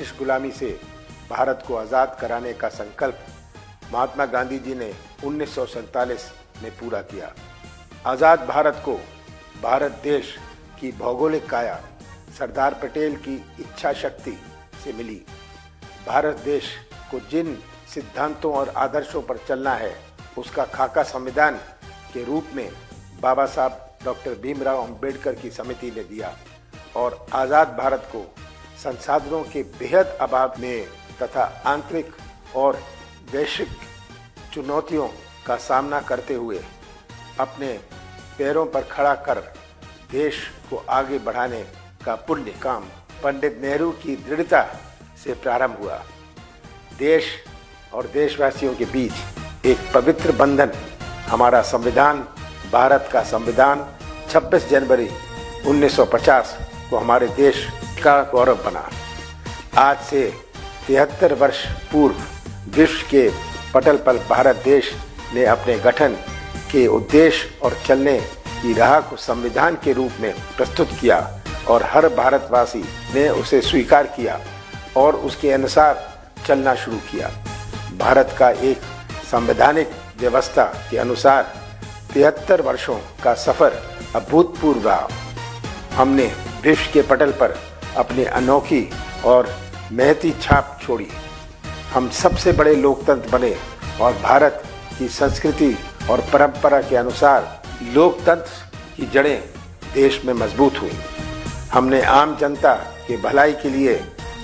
British गुलामी से भारत को आज़ाद कराने का संकल्प महात्मा गांधी जी ने 1947 में पूरा किया। आज़ाद भारत को भारत देश की भौगोलिक काया सरदार पटेल की इच्छा शक्ति से मिली। भारत देश को जिन सिद्धांतों और आदर्शों पर चलना है उसका खाका संविधान के रूप में बाबा साहब डॉक्टर भीमराव अंबेडकर की समिति ने दिया और आज़ाद भारत को संसाधनों के बेहद अभाव में तथा आंतरिक और वैश्विक चुनौतियों का सामना करते हुए अपने पैरों पर खड़ा कर देश को आगे बढ़ाने का पुण्य काम पंडित नेहरू की दृढ़ता से प्रारंभ हुआ। देश और देशवासियों के बीच एक पवित्र बंधन हमारा संविधान, भारत का संविधान 26 जनवरी 1950 को हमारे देश का गौरव बना। आज से 73 वर्ष पूर्व विश्व के पटल पर भारत देश ने अपने गठन के उद्देश्य और चलने की राह को संविधान के रूप में प्रस्तुत किया और हर भारतवासी ने उसे स्वीकार किया और उसके अनुसार चलना शुरू किया। भारत का एक संवैधानिक व्यवस्था के अनुसार 73 वर्षों का सफर अभूतपूर्व रहा। हमने विश्व के पटल पर अपनी अनोखी और महती छाप छोड़ी। हम सबसे बड़े लोकतंत्र बने और भारत की संस्कृति और परंपरा के अनुसार लोकतंत्र की जड़ें देश में मजबूत हुई। हमने आम जनता के भलाई के लिए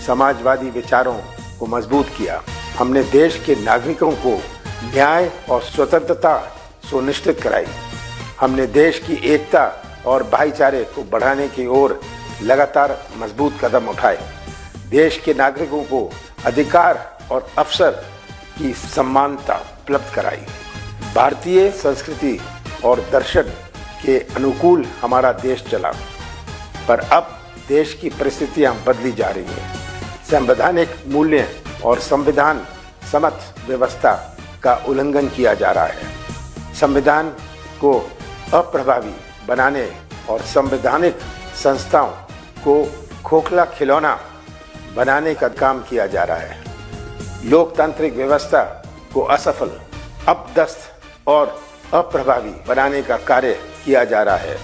समाजवादी विचारों को मजबूत किया। हमने देश के नागरिकों को न्याय और स्वतंत्रता सुनिश्चित कराई। हमने देश की एकता और भाईचारे को बढ़ाने की ओर लगातार मजबूत कदम उठाए। देश के नागरिकों को अधिकार और अवसर की समानता उपलब्ध कराई। भारतीय संस्कृति और दर्शन के अनुकूल हमारा देश चला, पर अब देश की परिस्थितियां बदली जा रही हैं। संवैधानिक मूल्य और संविधान सम्मत व्यवस्था का उल्लंघन किया जा रहा है। संविधान को अप्रभावी बनाने और संवैधानिक संस्थाओं को खोखला खिलौना बनाने का काम किया जा रहा है। लोकतांत्रिक व्यवस्था को असफल, अपदस्थ और अप्रभावी बनाने का कार्य किया जा रहा है।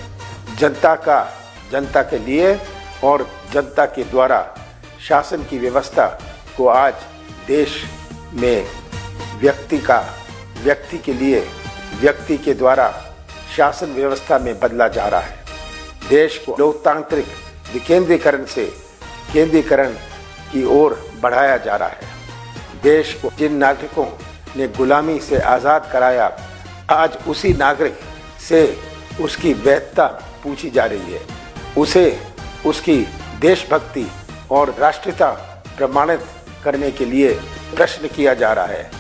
जनता के लिए और जनता के द्वारा शासन की व्यवस्था को आज देश में व्यक्ति के लिए व्यक्ति के द्वारा शासन व्यवस्था में बदला जा रहा है। देश को लोकतांत्रिक विकेंद्रीकरण से केंद्रीकरण की ओर बढ़ाया जा रहा है। देश को जिन नागरिकों ने गुलामी से आज़ाद कराया, आज उसी नागरिक से उसकी वैधता पूछी जा रही है। उसे उसकी देशभक्ति और राष्ट्रीयता प्रमाणित करने के लिए प्रश्न किया जा रहा है।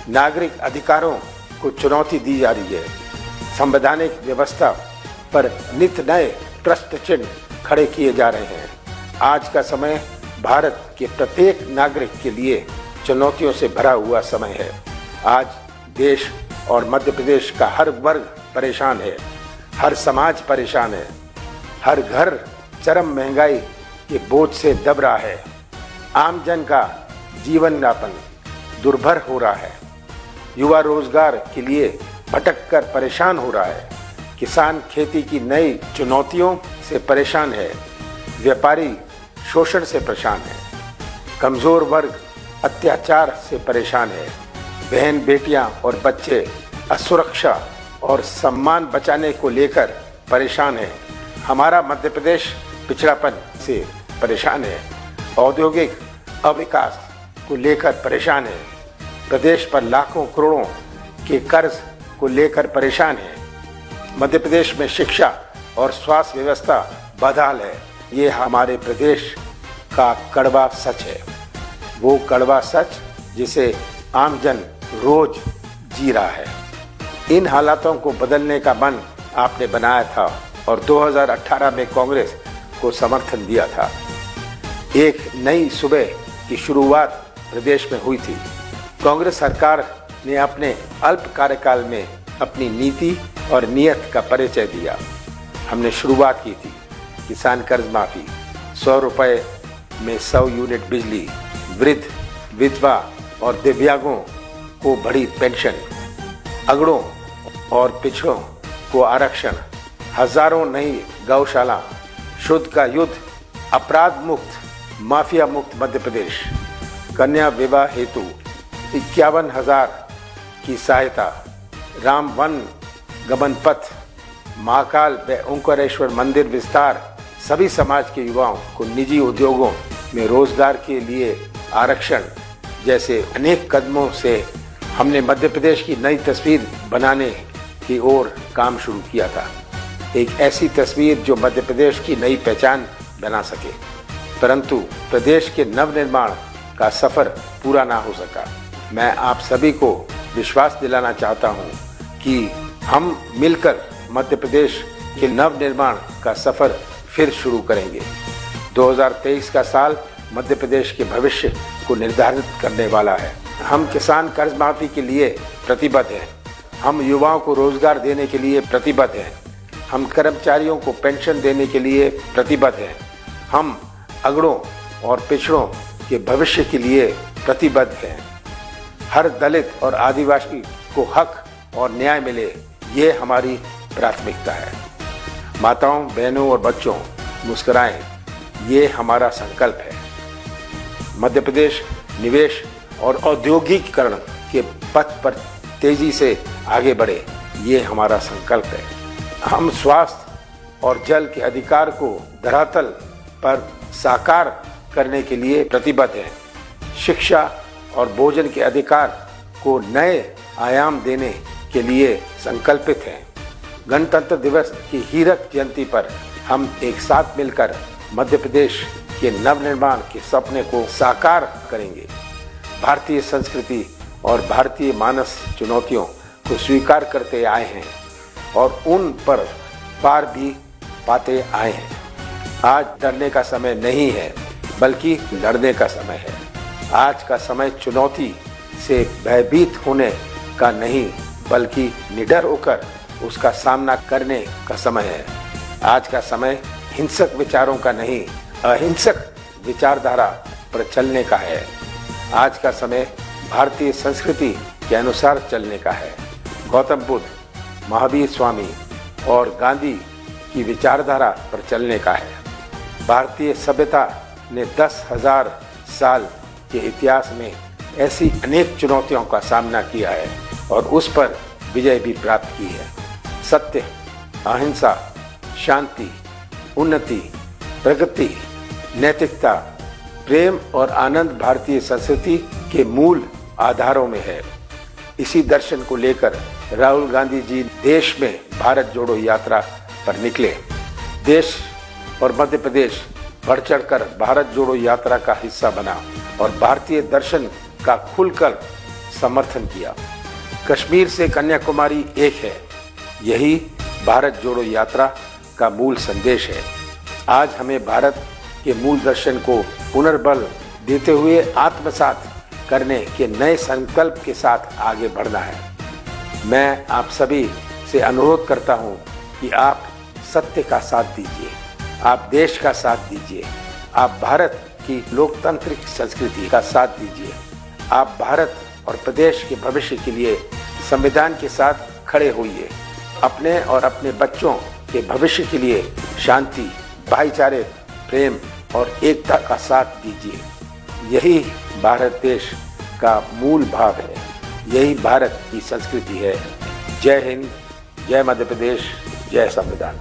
नागरिक अधिकारों को चुनौती दी जा रही है। संवैधानिक व्यवस्था पर नित नए प्रश्न चिन्ह खड़े किए जा रहे हैं। आज का समय भारत के प्रत्येक नागरिक के लिए चुनौतियों से भरा हुआ समय है। आज देश और मध्य प्रदेश का हर वर्ग परेशान है, हर समाज परेशान है, हर घर चरम महंगाई के बोझ से दब रहा है। आम जन का जीवन यापन दुर्भर हो रहा है। युवा रोजगार के लिए भटक कर परेशान हो रहा है। किसान खेती की नई चुनौतियों से परेशान है। व्यापारी शोषण से परेशान है। कमजोर वर्ग अत्याचार से परेशान है। बहन बेटियां और बच्चे असुरक्षा और सम्मान बचाने को लेकर परेशान है। हमारा मध्य प्रदेश पिछड़ापन से परेशान है। औद्योगिक अविकास को लेकर परेशान है। प्रदेश पर लाखों करोड़ों के कर्ज को लेकर परेशान है। मध्य प्रदेश में शिक्षा और स्वास्थ्य व्यवस्था बदहाल है। ये हमारे प्रदेश का कड़वा सच है। वो कड़वा सच जिसे आमजन रोज जी रहा है। इन हालातों को बदलने का मन आपने बनाया था और 2018 में कांग्रेस को समर्थन दिया था। एक नई सुबह की शुरुआत प्रदेश में हुई थी। कांग्रेस सरकार ने अपने अल्प कार्यकाल में अपनी नीति और नीयत का परिचय दिया। हमने शुरुआत की थी किसान कर्ज माफ़ी, 100 रुपये में 100 यूनिट बिजली, वृद्ध, विधवा और दिव्यांगों को बड़ी पेंशन, अगड़ों और पिछड़ों को आरक्षण, हजारों नई गौशाला, शुद्ध का युद्ध, अपराध मुक्त, माफिया मुक्त मध्य प्रदेश, कन्या विवाह हेतु 51,000 की सहायता, राम वन गमन पथ, महाकाल व ओंकारेश्वर मंदिर विस्तार, सभी समाज के युवाओं को निजी उद्योगों में रोजगार के लिए आरक्षण जैसे अनेक कदमों से हमने मध्य प्रदेश की नई तस्वीर बनाने की ओर काम शुरू किया था। एक ऐसी तस्वीर जो मध्य प्रदेश की नई पहचान बना सके, परंतु प्रदेश के नवनिर्माण का सफर पूरा ना हो सका। मैं आप सभी को विश्वास दिलाना चाहता हूं कि हम मिलकर मध्य प्रदेश के नवनिर्माण का सफर फिर शुरू करेंगे। 2023 का साल मध्य प्रदेश के भविष्य को निर्धारित करने वाला है। हम किसान कर्ज माफी के लिए प्रतिबद्ध हैं, हम युवाओं को रोजगार देने के लिए प्रतिबद्ध हैं, हम कर्मचारियों को पेंशन देने के लिए प्रतिबद्ध हैं, हम अगड़ों और पिछड़ों के भविष्य के लिए प्रतिबद्ध हैं। हर दलित और आदिवासी को हक और न्याय मिले, ये हमारी प्राथमिकता है। माताओं, बहनों और बच्चों, मुस्कुराएं, ये हमारा संकल्प है। मध्य प्रदेश निवेश और औद्योगिकीकरण के पथ पर तेजी से आगे बढ़े, ये हमारा संकल्प है। हम स्वास्थ्य और जल के अधिकार को धरातल पर साकार करने के लिए प्रतिबद्ध हैं। शिक्षा और भोजन के अधिकार को नए आयाम देने के लिए संकल्पित हैं। गणतंत्र दिवस की हीरक जयंती पर हम एक साथ मिलकर मध्य प्रदेश के नवनिर्माण के सपने को साकार करेंगे। भारतीय संस्कृति और भारतीय मानस चुनौतियों को स्वीकार करते आए हैं और उन पर पार भी पाते आए हैं। आज डरने का समय नहीं है, बल्कि लड़ने का समय है। आज का समय चुनौती से भयभीत होने का नहीं, बल्कि निडर होकर उसका सामना करने का समय है। आज का समय हिंसक विचारों का नहीं, अहिंसक विचारधारा पर चलने का है। आज का समय भारतीय संस्कृति के अनुसार चलने का है। गौतम बुद्ध, महावीर स्वामी और गांधी की विचारधारा पर चलने का है। भारतीय सभ्यता ने 10,000 साल के इतिहास में ऐसी अनेक चुनौतियों का सामना किया है और उस पर विजय भी प्राप्त की है। सत्य, अहिंसा, शांति, उन्नति, प्रगति, नैतिकता, प्रेम और आनंद भारतीय संस्कृति के मूल आधारों में है। इसी दर्शन को लेकर राहुल गांधी जी देश में भारत जोड़ो यात्रा पर निकले। देश और मध्य प्रदेश बढ़ चढ़कर भारत जोड़ो यात्रा का हिस्सा बना और भारतीय दर्शन का खुलकर समर्थन किया। कश्मीर से कन्याकुमारी एक है, यही भारत जोड़ो यात्रा का मूल संदेश है। आज हमें भारत के मूल दर्शन को पुनर्बल देते हुए आत्मसात करने के नए संकल्प के साथ आगे बढ़ना है। मैं आप सभी से अनुरोध करता हूं कि आप सत्य का साथ दीजिए, आप देश का साथ दीजिए, आप भारत की लोकतांत्रिक संस्कृति का साथ दीजिए, आप भारत और प्रदेश के भविष्य के लिए संविधान के साथ खड़े होइए। अपने और अपने बच्चों के भविष्य के लिए शांति, भाईचारे, प्रेम और एकता का साथ दीजिए। यही भारत देश का मूल भाव है, यही भारत की संस्कृति है। जय हिंद, जय मध्य प्रदेश, जय संविधान।